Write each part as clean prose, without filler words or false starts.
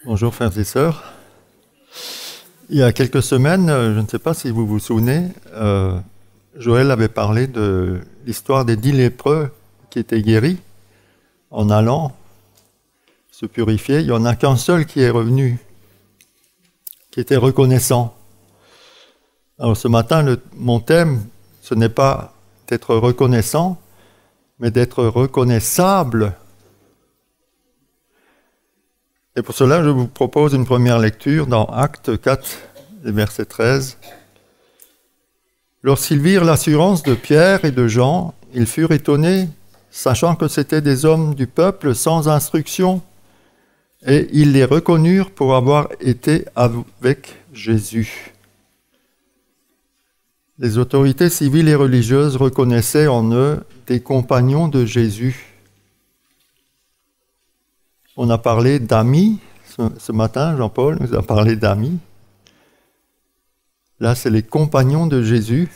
Bonjour frères et sœurs. Il y a quelques semaines, je ne sais pas si vous vous souvenez, Joël avait parlé de l'histoire des 10 lépreux qui étaient guéris en allant se purifier. Il n'y en a qu'un seul qui est revenu, qui était reconnaissant. Alors ce matin, mon thème, ce n'est pas d'être reconnaissant, mais d'être reconnaissable. Et pour cela, je vous propose une première lecture dans Actes 4, verset 13. Lorsqu'ils virent l'assurance de Pierre et de Jean, ils furent étonnés, sachant que c'étaient des hommes du peuple sans instruction, et ils les reconnurent pour avoir été avec Jésus. Les autorités civiles et religieuses reconnaissaient en eux des compagnons de Jésus. On a parlé d'amis, ce matin, Jean-Paul nous a parlé d'amis. Là, c'est les compagnons de Jésus.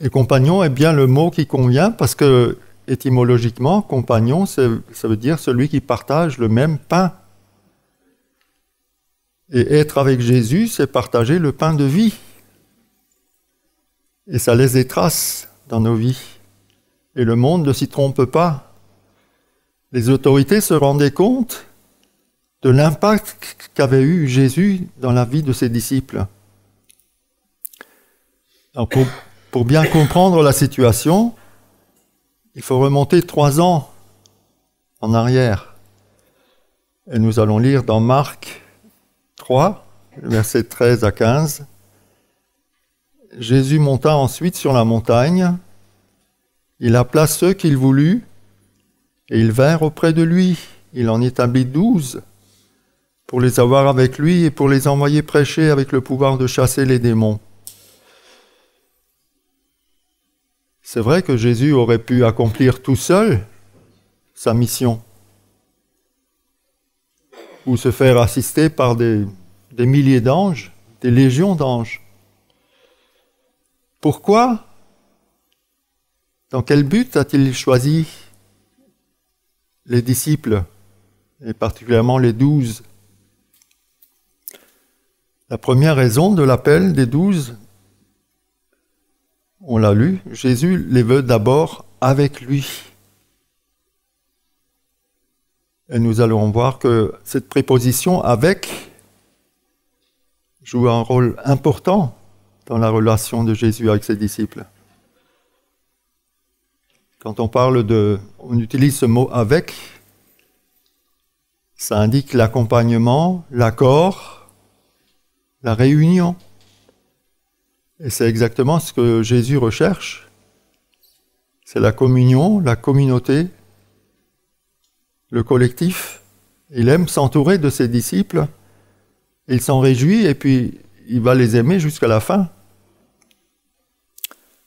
Et compagnon est bien le mot qui convient parce que, étymologiquement, compagnon, ça veut dire celui qui partage le même pain. Et être avec Jésus, c'est partager le pain de vie. Et ça laisse des traces dans nos vies. Et le monde ne s'y trompe pas. Les autorités se rendaient compte de l'impact qu'avait eu Jésus dans la vie de ses disciples. Alors pour bien comprendre la situation, il faut remonter 3 ans en arrière. Et nous allons lire dans Marc 3, versets 13 à 15. Jésus monta ensuite sur la montagne. Il appela ceux qu'il voulut, et ils vinrent auprès de lui. Il en établit 12 pour les avoir avec lui et pour les envoyer prêcher avec le pouvoir de chasser les démons. C'est vrai que Jésus aurait pu accomplir tout seul sa mission ou se faire assister par des milliers d'anges, des légions d'anges. Pourquoi? Dans quel but a-t-il choisi les disciples, et particulièrement les 12? La première raison de l'appel des 12, on l'a lu, Jésus les veut d'abord avec lui. Et nous allons voir que cette préposition « avec » joue un rôle important dans la relation de Jésus avec ses disciples. Quand on utilise ce mot « avec », ça indique l'accompagnement, l'accord, la réunion. Et c'est exactement ce que Jésus recherche. C'est la communion, la communauté, le collectif. Il aime s'entourer de ses disciples. Il s'en réjouit et puis il va les aimer jusqu'à la fin.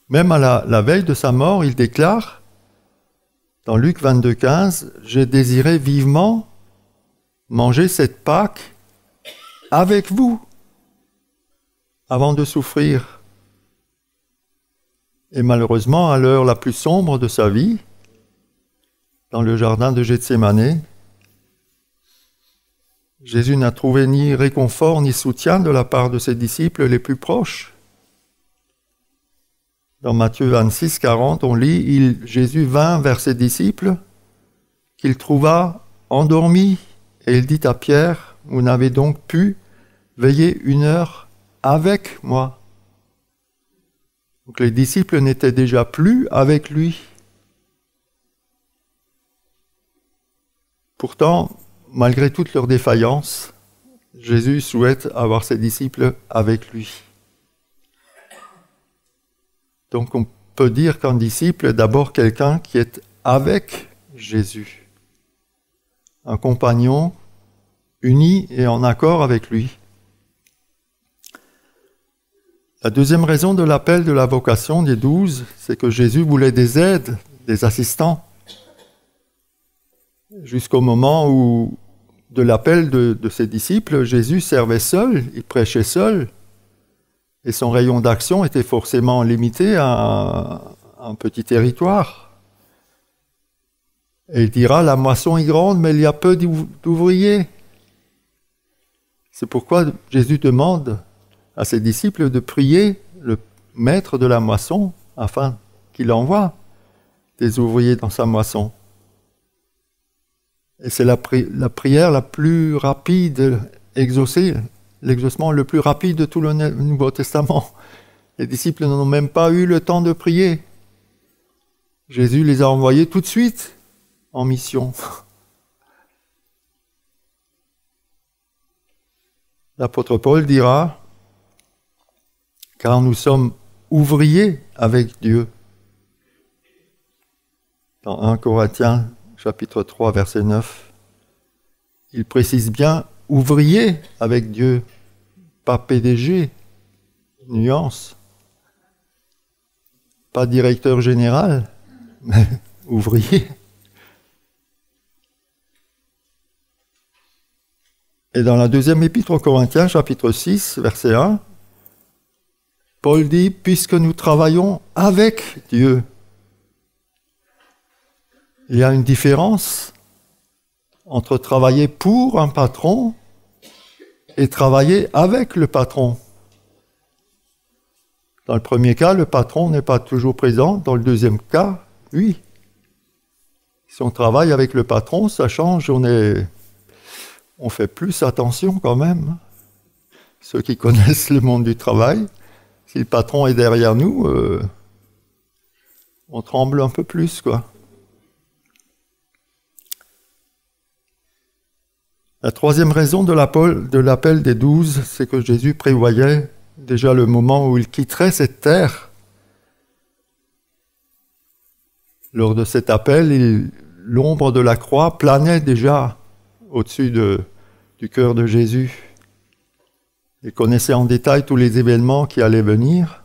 Même à la veille de sa mort, il déclare dans Luc 22, 15, « J'ai désiré vivement manger cette Pâque avec vous avant de souffrir. » Et malheureusement, à l'heure la plus sombre de sa vie, dans le jardin de Gethsémanée, Jésus n'a trouvé ni réconfort ni soutien de la part de ses disciples les plus proches. Dans Matthieu 26, 40, on lit « Jésus vint vers ses disciples, qu'il trouva endormis, et il dit à Pierre, « Vous n'avez donc pu veiller 1 heure avec moi. » Donc les disciples n'étaient déjà plus avec lui. Pourtant, malgré toutes leurs défaillances, Jésus souhaite avoir ses disciples avec lui. Donc on peut dire qu'un disciple est d'abord quelqu'un qui est avec Jésus, un compagnon uni et en accord avec lui. La deuxième raison de l'appel de la vocation des 12, c'est que Jésus voulait des aides, des assistants. Jusqu'au moment où, de l'appel de ses disciples, Jésus servait seul, il prêchait seul, et son rayon d'action était forcément limité à un petit territoire. Et il dira, la moisson est grande, mais il y a peu d'ouvriers. C'est pourquoi Jésus demande à ses disciples de prier le maître de la moisson afin qu'il envoie des ouvriers dans sa moisson. Et c'est la prière la plus rapide exaucée, l'exaucement le plus rapide de tout le Nouveau Testament. Les disciples n'ont même pas eu le temps de prier. Jésus les a envoyés tout de suite en mission. L'apôtre Paul dira, car nous sommes ouvriers avec Dieu. Dans 1 Corinthiens chapitre 3 verset 9, il précise bien ouvrier avec Dieu, pas PDG, nuance, pas directeur général, mais ouvrier. Et dans la deuxième épître aux Corinthiens, chapitre 6, verset 1, Paul dit, puisque nous travaillons avec Dieu. Il y a une différence entre travailler pour un patron et travailler avec le patron. Dans le premier cas, le patron n'est pas toujours présent. Dans le deuxième cas, oui. Si on travaille avec le patron, ça change, on fait plus attention quand même. Ceux qui connaissent le monde du travail, si le patron est derrière nous, on tremble un peu plus, quoi. La troisième raison de l'appel des 12, c'est que Jésus prévoyait déjà le moment où il quitterait cette terre. Lors de cet appel, l'ombre de la croix planait déjà au-dessus du cœur de Jésus. Il connaissait en détail tous les événements qui allaient venir.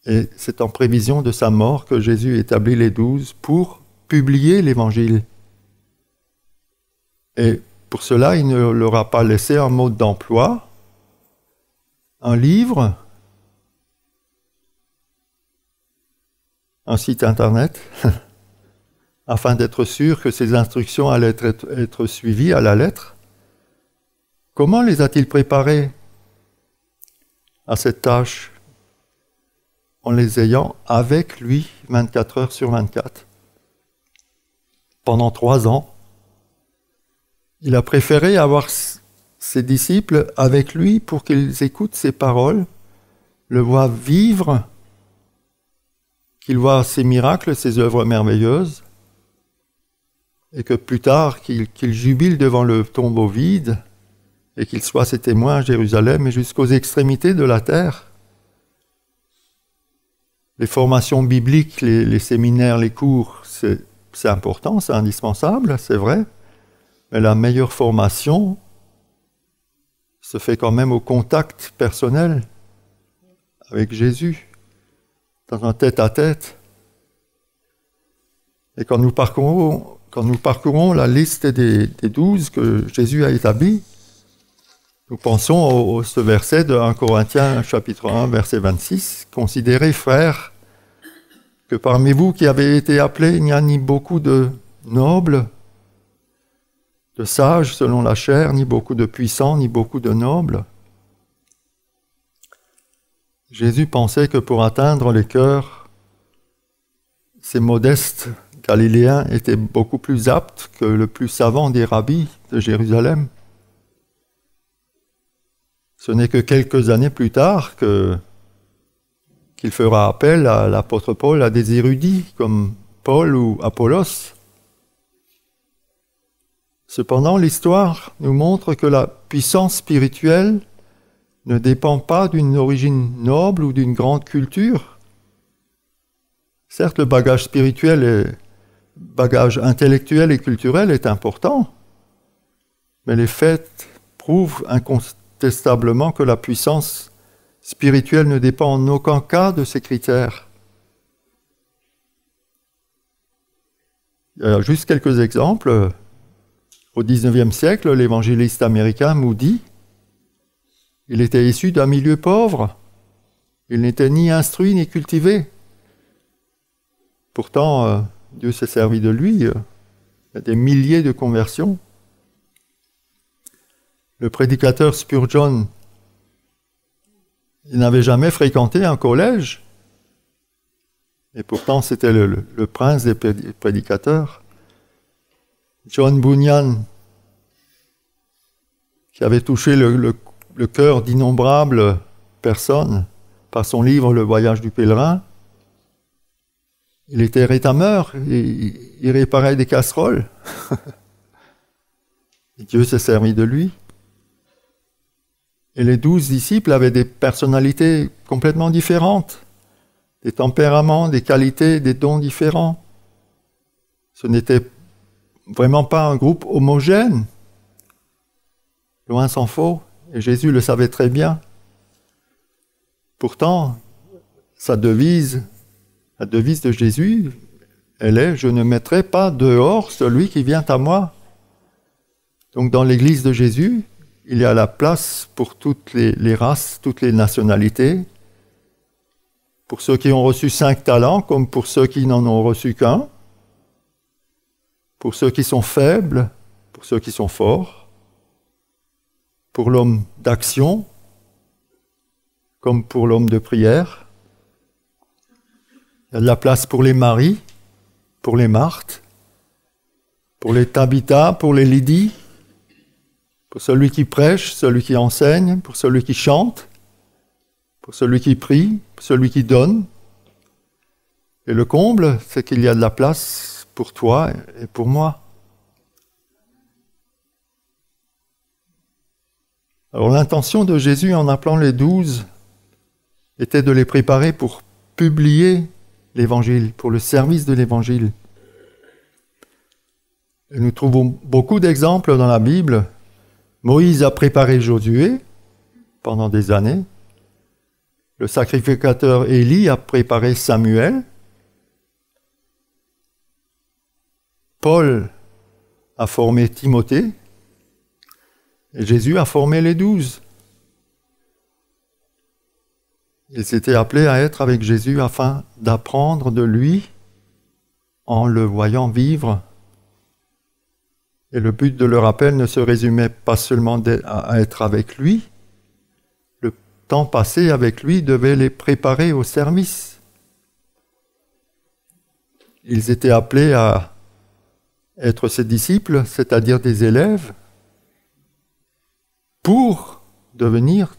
Et c'est en prévision de sa mort que Jésus établit les 12 pour publier l'Évangile. Et pour cela, il ne leur a pas laissé un mode d'emploi, un livre, un site internet, afin d'être sûr que ces instructions allaient être suivies à la lettre. Comment les a-t-il préparés à cette tâche? En les ayant avec lui 24 heures sur 24. Pendant 3 ans, il a préféré avoir ses disciples avec lui pour qu'ils écoutent ses paroles, le voient vivre, qu'ils voient ses miracles, ses œuvres merveilleuses, et que plus tard, qu'ils jubilent devant le tombeau vide, et qu'ils soient ses témoins à Jérusalem et jusqu'aux extrémités de la terre. Les formations bibliques, les séminaires, les cours, c'est important, c'est indispensable, c'est vrai. Mais la meilleure formation se fait quand même au contact personnel avec Jésus, dans un tête-à-tête. Et quand nous parcourons la liste des 12 que Jésus a établis, nous pensons à ce verset de 1 Corinthiens chapitre 1, verset 26. « Considérez, frères, que parmi vous qui avez été appelés, il n'y a ni beaucoup de nobles, de sages selon la chair, ni beaucoup de puissants, ni beaucoup de nobles. » Jésus pensait que pour atteindre les cœurs, ces modestes Galiléens étaient beaucoup plus aptes que le plus savant des rabbis de Jérusalem. Ce n'est que quelques années plus tard qu'il fera appel à l'apôtre Paul à des érudits comme Paul ou Apollos. Cependant, l'histoire nous montre que la puissance spirituelle ne dépend pas d'une origine noble ou d'une grande culture. Certes, le bagage spirituel et bagage intellectuel et culturel est important, mais les faits prouvent incontestablement que la puissance spirituelle ne dépend en aucun cas de ces critères. Il y a juste quelques exemples. Au XIXe siècle, l'évangéliste américain Moody, il était issu d'un milieu pauvre. Il n'était ni instruit ni cultivé. Pourtant, Dieu s'est servi de lui. Il y a des milliers de conversions. Le prédicateur Spurgeon, il n'avait jamais fréquenté un collège, et pourtant c'était le prince des prédicateurs. John Bunyan, qui avait touché le cœur d'innombrables personnes par son livre Le Voyage du pèlerin, il était rétameur, il réparait des casseroles. Et Dieu s'est servi de lui. Et les 12 disciples avaient des personnalités complètement différentes, des tempéraments, des qualités, des dons différents. Ce n'était vraiment pas un groupe homogène, loin s'en faut, et Jésus le savait très bien. Pourtant, la devise de Jésus, elle est « Je ne mettrai pas dehors celui qui vient à moi ». Donc dans l'Église de Jésus, il y a la place pour toutes les races, toutes les nationalités, pour ceux qui ont reçu 5 talents comme pour ceux qui n'en ont reçu qu'un, pour ceux qui sont faibles, pour ceux qui sont forts, pour l'homme d'action comme pour l'homme de prière. Il y a de la place pour les Marie, pour les Marthe, pour les Tabitha, pour les Lydie, pour celui qui prêche, celui qui enseigne, pour celui qui chante, pour celui qui prie, pour celui qui donne. Et le comble, c'est qu'il y a de la place pour toi et pour moi. Alors l'intention de Jésus en appelant les 12 était de les préparer pour publier l'Évangile, pour le service de l'Évangile. Et nous trouvons beaucoup d'exemples dans la Bible. Moïse a préparé Josué pendant des années. Le sacrificateur Élie a préparé Samuel. Paul a formé Timothée. Et Jésus a formé les 12. Ils étaient appelés à être avec Jésus afin d'apprendre de lui en le voyant vivre. Et le but de leur appel ne se résumait pas seulement à être avec lui. Le temps passé avec lui devait les préparer au service. Ils étaient appelés à être ses disciples, c'est-à-dire des élèves, pour devenir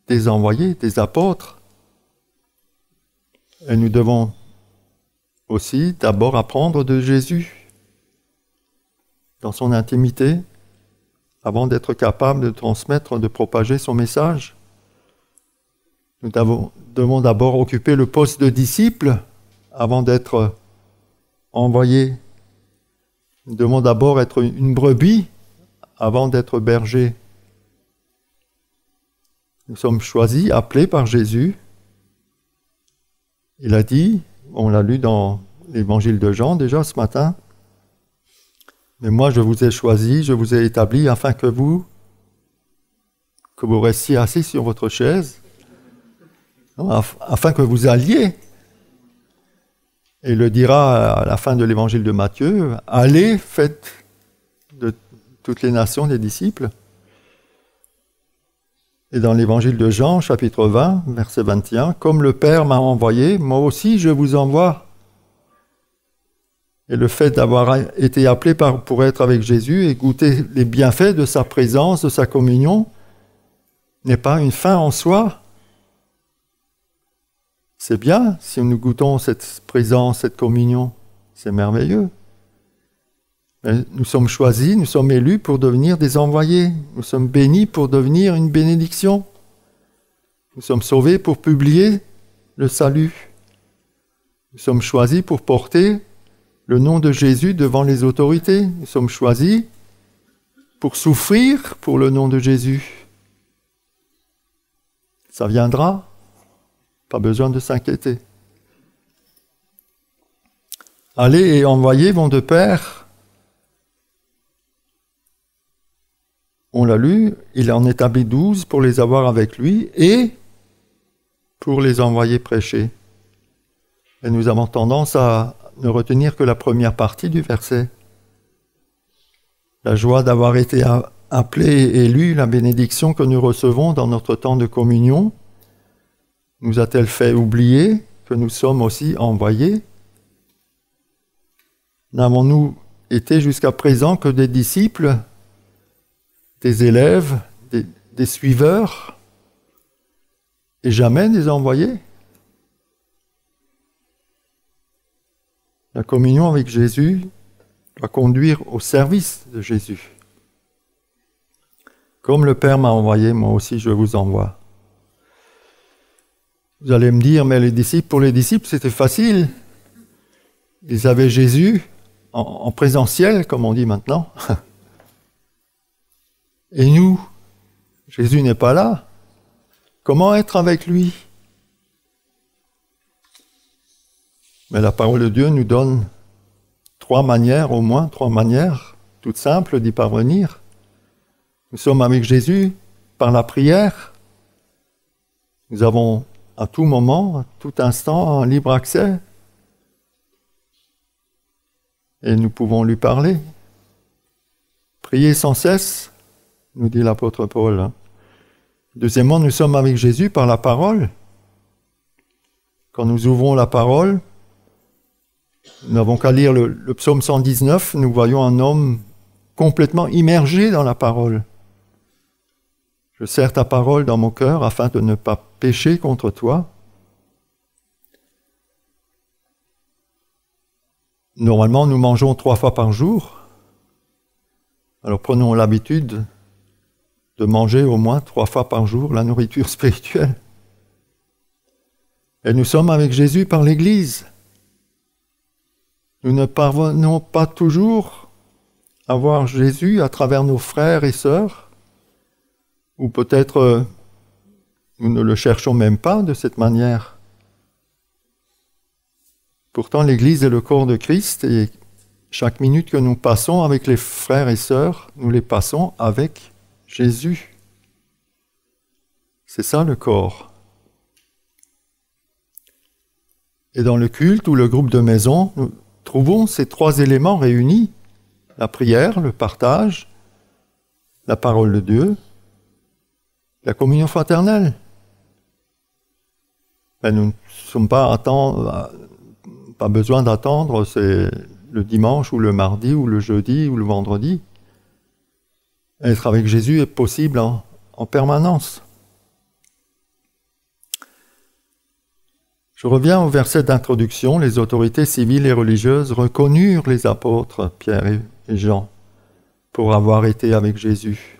des envoyés, des apôtres. Et nous devons aussi d'abord apprendre de Jésus dans son intimité, avant d'être capable de transmettre, de propager son message. Nous devons d'abord occuper le poste de disciple avant d'être envoyés. Nous devons d'abord être une brebis avant d'être berger. Nous sommes choisis, appelés par Jésus. Il a dit, on l'a lu dans l'évangile de Jean déjà ce matin, mais moi je vous ai choisi, je vous ai établi afin que vous restiez assis sur votre chaise, afin que vous alliez. Et il le dira à la fin de l'évangile de Matthieu, allez, faites de toutes les nations des disciples. Et dans l'évangile de Jean, chapitre 20, verset 21, « Comme le Père m'a envoyé, moi aussi je vous envoie. » Et le fait d'avoir été appelé pour être avec Jésus et goûter les bienfaits de sa présence, de sa communion, n'est pas une fin en soi. C'est bien si nous goûtons cette présence, cette communion, c'est merveilleux. Mais nous sommes choisis, nous sommes élus pour devenir des envoyés. Nous sommes bénis pour devenir une bénédiction. Nous sommes sauvés pour publier le salut. Nous sommes choisis pour porter le nom de Jésus devant les autorités. Nous sommes choisis pour souffrir pour le nom de Jésus. Ça viendra, pas besoin de s'inquiéter. Aller et envoyer vont de pair. On l'a lu, il en établit 12 pour les avoir avec lui et pour les envoyer prêcher. Et nous avons tendance à ne retenir que la première partie du verset. La joie d'avoir été appelé et lu la bénédiction que nous recevons dans notre temps de communion? Nous a-t-elle fait oublier que nous sommes aussi envoyés? N'avons-nous été jusqu'à présent que des disciples, des élèves, des suiveurs, et jamais des envoyés? La communion avec Jésus doit conduire au service de Jésus. Comme le Père m'a envoyé, moi aussi je vous envoie. Vous allez me dire, mais pour les disciples, c'était facile. Ils avaient Jésus en présentiel, comme on dit maintenant. Et nous, Jésus n'est pas là. Comment être avec lui? Mais la parole de Dieu nous donne au moins trois manières, toutes simples d'y parvenir. Nous sommes avec Jésus par la prière. Nous avons à tout moment, à tout instant, un libre accès. Et nous pouvons lui parler. Priez sans cesse, nous dit l'apôtre Paul. Deuxièmement, nous sommes avec Jésus par la parole. Quand nous ouvrons la parole, nous n'avons qu'à lire le psaume 119, nous voyons un homme complètement immergé dans la parole. Je serre ta parole dans mon cœur afin de ne pas pécher contre toi. Normalement, nous mangeons 3 fois par jour. Alors prenons l'habitude de manger au moins 3 fois par jour la nourriture spirituelle. Et nous sommes avec Jésus par l'Église. Nous ne parvenons pas toujours à voir Jésus à travers nos frères et sœurs, ou peut-être nous ne le cherchons même pas de cette manière. Pourtant, l'Église est le corps de Christ et chaque minute que nous passons avec les frères et sœurs, nous les passons avec Jésus. C'est ça le corps. Et dans le culte ou le groupe de maison, nous trouvons ces 3 éléments réunis: la prière, le partage, la parole de Dieu, la communion fraternelle. Mais nous ne sommes pas besoin d'attendre, c'est le dimanche ou le mardi ou le jeudi ou le vendredi. Être avec Jésus est possible en permanence. Je reviens au verset d'introduction. Les autorités civiles et religieuses reconnurent les apôtres Pierre et Jean pour avoir été avec Jésus.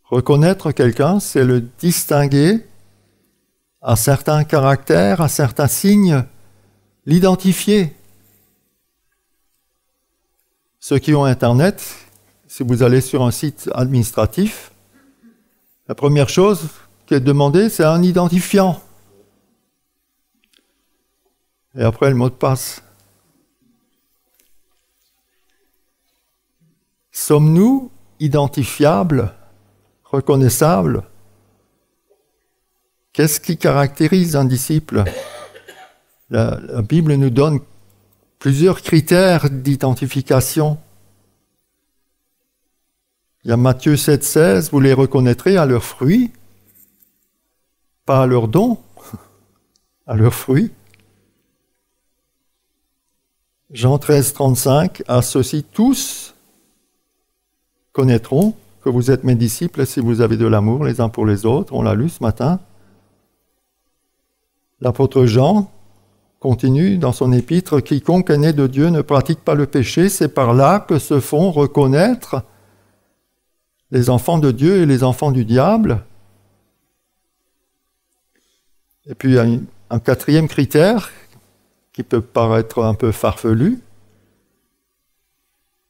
Reconnaître quelqu'un, c'est le distinguer à certains caractères, à certains signes, l'identifier. Ceux qui ont Internet, si vous allez sur un site administratif, la première chose qui est demandée, c'est un identifiant. Et après, le mot de passe. Sommes-nous identifiables, reconnaissables? Qu'est-ce qui caractérise un disciple? La Bible nous donne plusieurs critères d'identification. Il y a Matthieu 7,16, vous les reconnaîtrez à leurs fruits, pas à leurs dons, à leurs fruits. Jean 13,35, à ceux-ci tous connaîtront que vous êtes mes disciples si vous avez de l'amour les uns pour les autres. On l'a lu ce matin. L'apôtre Jean continue dans son épître, « Quiconque est né de Dieu ne pratique pas le péché, c'est par là que se font reconnaître les enfants de Dieu et les enfants du diable. » Et puis un 4e critère qui peut paraître un peu farfelu.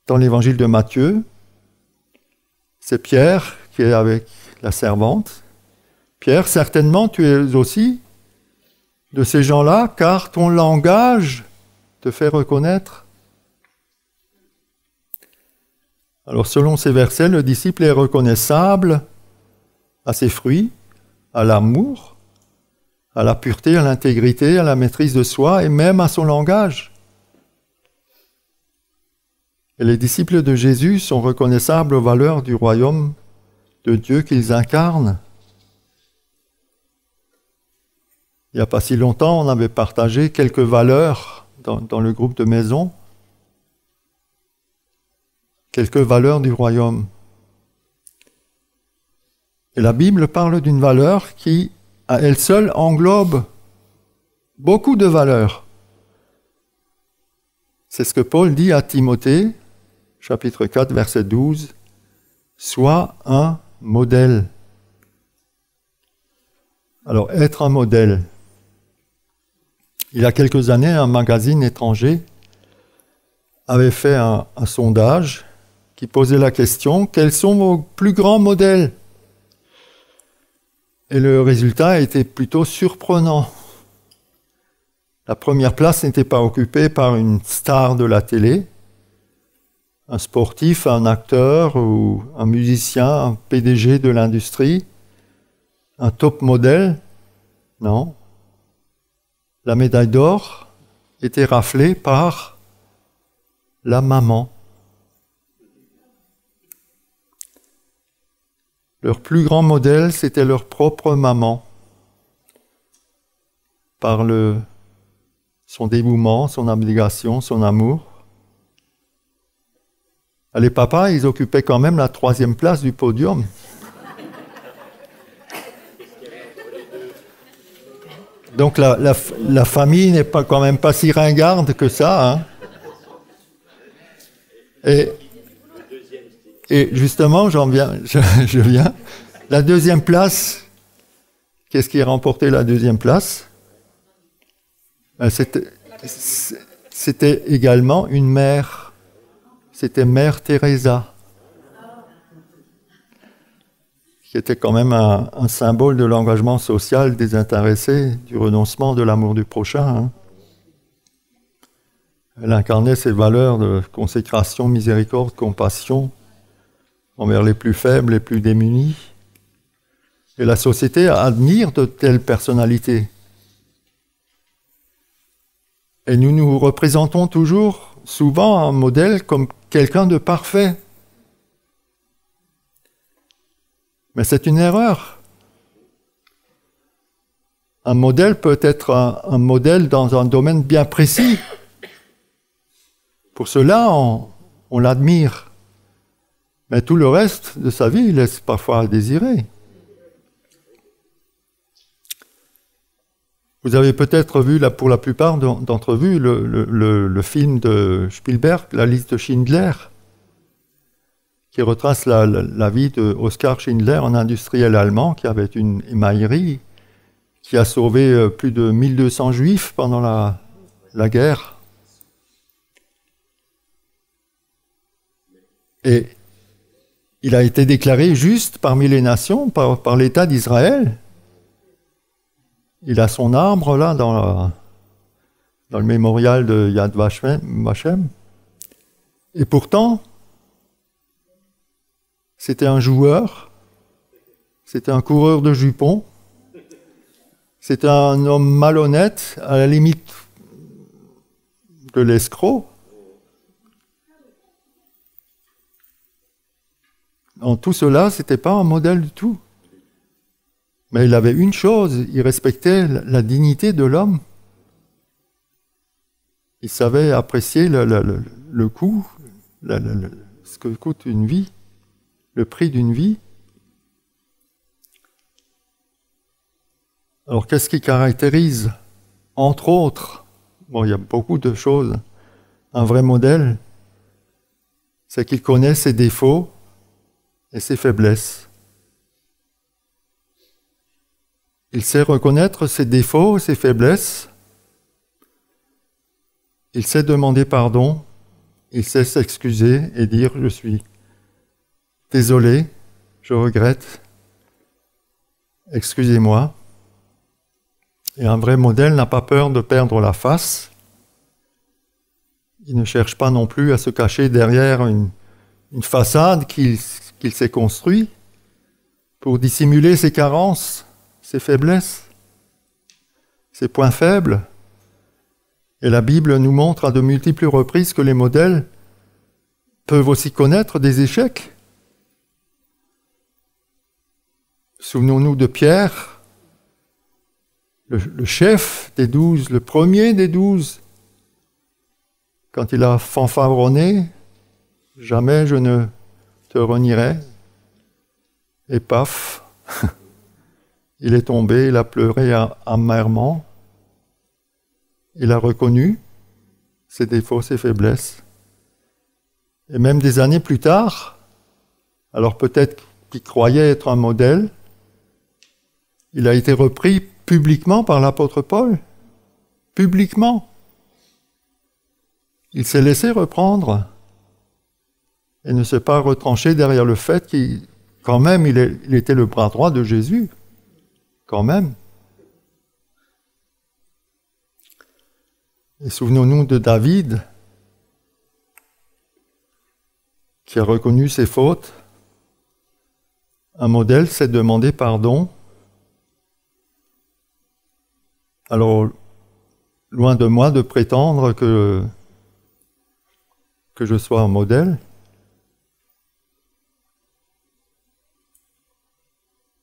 Dans l'évangile de Matthieu, c'est Pierre qui est avec la servante. « Pierre, certainement tu es aussi de ces gens-là, car ton langage te fait reconnaître. » Alors selon ces versets, le disciple est reconnaissable à ses fruits, à l'amour, à la pureté, à l'intégrité, à la maîtrise de soi et même à son langage. Et les disciples de Jésus sont reconnaissables aux valeurs du royaume de Dieu qu'ils incarnent. Il n'y a pas si longtemps, on avait partagé quelques valeurs dans le groupe de maison, quelques valeurs du royaume. Et la Bible parle d'une valeur qui, à elle seule, englobe beaucoup de valeurs. C'est ce que Paul dit à Timothée, chapitre 4, verset 12, « Sois un modèle ». Alors, être un modèle. Il y a quelques années, un magazine étranger avait fait un sondage qui posait la question « Quels sont vos plus grands modèles ?» Et le résultat était plutôt surprenant. La première place n'était pas occupée par une star de la télé, un sportif, un acteur ou un musicien, un PDG de l'industrie, un top modèle. Non. La médaille d'or était raflée par la maman. Leur plus grand modèle, c'était leur propre maman. Par son dévouement, son abnégation, son amour. Les papas, ils occupaient quand même la 3e place du podium. Donc la famille n'est pas quand même pas si ringarde que ça. Hein. Et justement, je viens. La 2e place, qu'est-ce qui a remporté la 2e place? C'était également une mère. C'était Mère Teresa, qui était quand même un symbole de l'engagement social désintéressé, du renoncement, de l'amour du prochain. Hein. Elle incarnait ces valeurs de consécration, miséricorde, compassion envers les plus faibles, les plus démunis. Et la société admire de telles personnalités. Et nous nous représentons toujours, souvent, un modèle comme quelqu'un de parfait. Mais c'est une erreur. Un modèle peut être un modèle dans un domaine bien précis. Pour cela, on l'admire. Mais tout le reste de sa vie, il laisse parfois à désirer. Vous avez peut-être vu, pour la plupart d'entre vous, le film de Spielberg, La liste de Schindler, qui retrace la vie de Oskar Schindler, un industriel allemand qui avait une émaillerie, qui a sauvé plus de 1200 juifs pendant la guerre. Et il a été déclaré juste parmi les nations par l'État d'Israël. Il a son arbre là dans le mémorial de Yad Vashem. Et pourtant, c'était un joueur, c'était un coureur de jupons, c'était un homme malhonnête, à la limite de l'escroc. En tout cela, ce n'était pas un modèle du tout. Mais il avait une chose, il respectait la dignité de l'homme. Il savait apprécier le coût, ce que coûte une vie, le prix d'une vie. Alors qu'est-ce qui caractérise, entre autres, bon, il y a beaucoup de choses, un vrai modèle, c'est qu'il connaît ses défauts et ses faiblesses. Il sait reconnaître ses défauts, ses faiblesses. Il sait demander pardon. Il sait s'excuser et dire « Je suis désolé, je regrette, excusez-moi ». Et un vrai modèle n'a pas peur de perdre la face. Il ne cherche pas non plus à se cacher derrière une façade qu'il s'est construite pour dissimuler ses carences, ses faiblesses, ses points faibles. Et la Bible nous montre à de multiples reprises que les modèles peuvent aussi connaître des échecs. Souvenons-nous de Pierre, le chef des 12, le premier des 12, quand il a fanfaronné, « Jamais je ne te renierai », et paf, il est tombé, il a pleuré amèrement, il a reconnu ses défauts, ses faiblesses. Et même des années plus tard, alors peut-être qu'il croyait être un modèle, il a été repris publiquement par l'apôtre Paul. Publiquement. Il s'est laissé reprendre et ne s'est pas retranché derrière le fait qu'il, quand même, il était le bras droit de Jésus. Quand même. Et souvenons-nous de David, qui a reconnu ses fautes. Un modèle, c'est demander pardon. Alors, loin de moi de prétendre que je sois un modèle,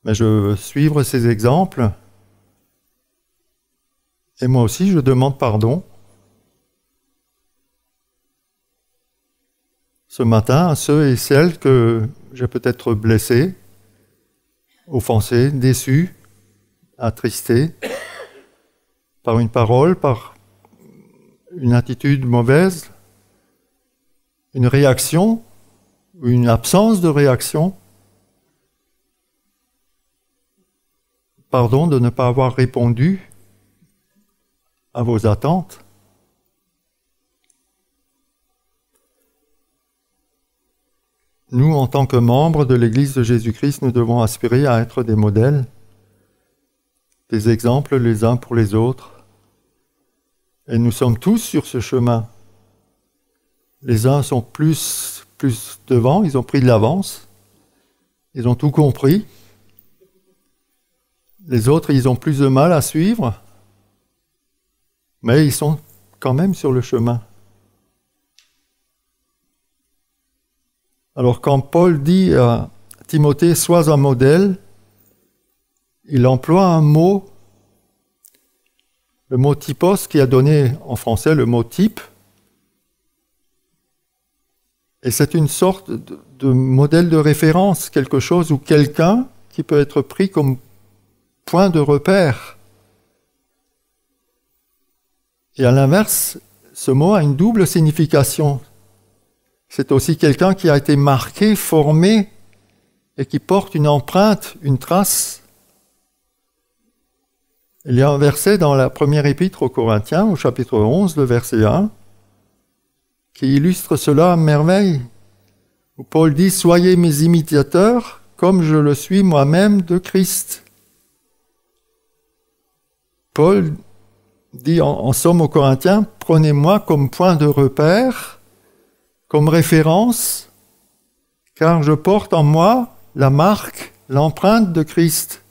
mais je veux suivre ces exemples, et moi aussi je demande pardon. Ce matin, à ceux et celles que j'ai peut-être blessés, offensés, déçus, attristés, par une parole, par une attitude mauvaise, une réaction, ou une absence de réaction. Pardon de ne pas avoir répondu à vos attentes. Nous, en tant que membres de l'Église de Jésus-Christ, nous devons aspirer à être des modèles, des exemples les uns pour les autres. Et nous sommes tous sur ce chemin. Les uns sont plus devant, ils ont pris de l'avance, ils ont tout compris. Les autres, ils ont plus de mal à suivre, mais ils sont quand même sur le chemin. Alors quand Paul dit à Timothée « Sois un modèle », il emploie un mot, le mot typos, qui a donné en français le mot type. Et c'est une sorte de modèle de référence, quelque chose ou quelqu'un qui peut être pris comme point de repère. Et à l'inverse, ce mot a une double signification. C'est aussi quelqu'un qui a été marqué, formé, et qui porte une empreinte, une trace. Il y a un verset dans la première épître aux Corinthiens, au chapitre 11, le verset 1, qui illustre cela à merveille, où Paul dit « Soyez mes imitateurs, comme je le suis moi-même de Christ ». Paul dit en somme aux Corinthiens « Prenez-moi comme point de repère, comme référence, car je porte en moi la marque, l'empreinte de Christ. »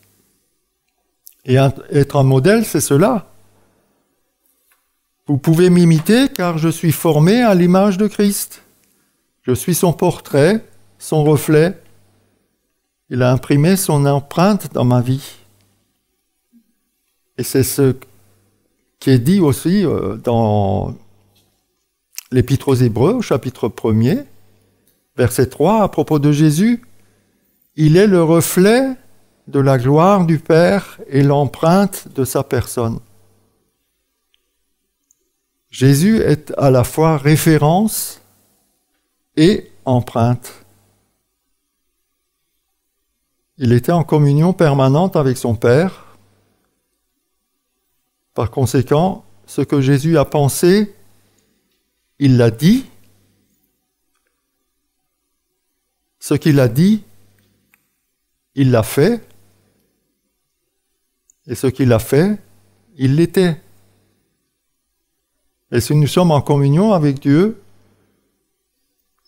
Et être un modèle, c'est cela. Vous pouvez m'imiter car je suis formé à l'image de Christ. Je suis son portrait, son reflet. Il a imprimé son empreinte dans ma vie. Et c'est ce qui est dit aussi dans l'Épître aux Hébreux, au chapitre 1er, verset 3, à propos de Jésus. Il est le reflet de la gloire du Père et l'empreinte de sa personne. Jésus est à la fois référence et empreinte. Il était en communion permanente avec son Père. Par conséquent, ce que Jésus a pensé, il l'a dit. Ce qu'il a dit, il l'a fait. Et ce qu'il a fait, il l'était. Et si nous sommes en communion avec Dieu,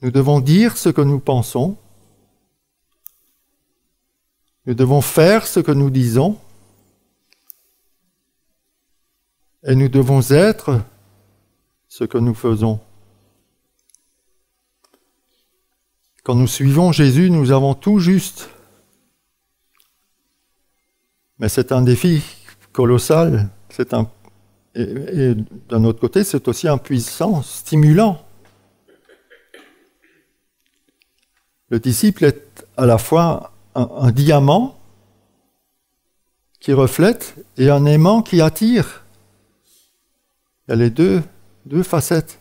nous devons dire ce que nous pensons. Nous devons faire ce que nous disons. Et nous devons être ce que nous faisons. Quand nous suivons Jésus, nous avons tout juste. Mais c'est un défi colossal. Et d'un autre côté, c'est aussi un puissant, stimulant. Le disciple est à la fois un diamant qui reflète et un aimant qui attire. Il y a les deux facettes.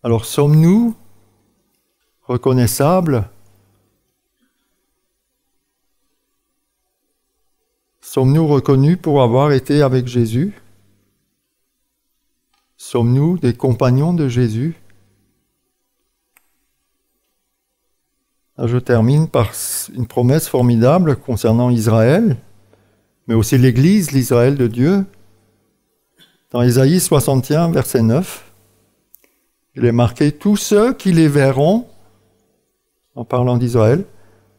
Alors, sommes-nous reconnaissables? Sommes-nous reconnus pour avoir été avec Jésus? Sommes-nous des compagnons de Jésus? Je termine par une promesse formidable concernant Israël, mais aussi l'Église, l'Israël de Dieu. Dans Ésaïe 61, verset 9, il est marqué « Tous ceux qui les verront, en parlant d'Israël,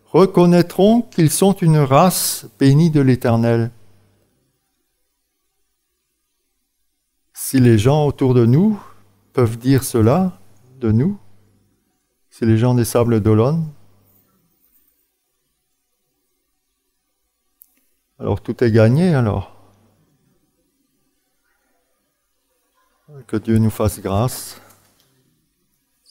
reconnaîtront qu'ils sont une race bénie de l'Éternel. » Si les gens autour de nous peuvent dire cela de nous, si les gens des Sables d'Olonne, alors tout est gagné alors. Que Dieu nous fasse grâce.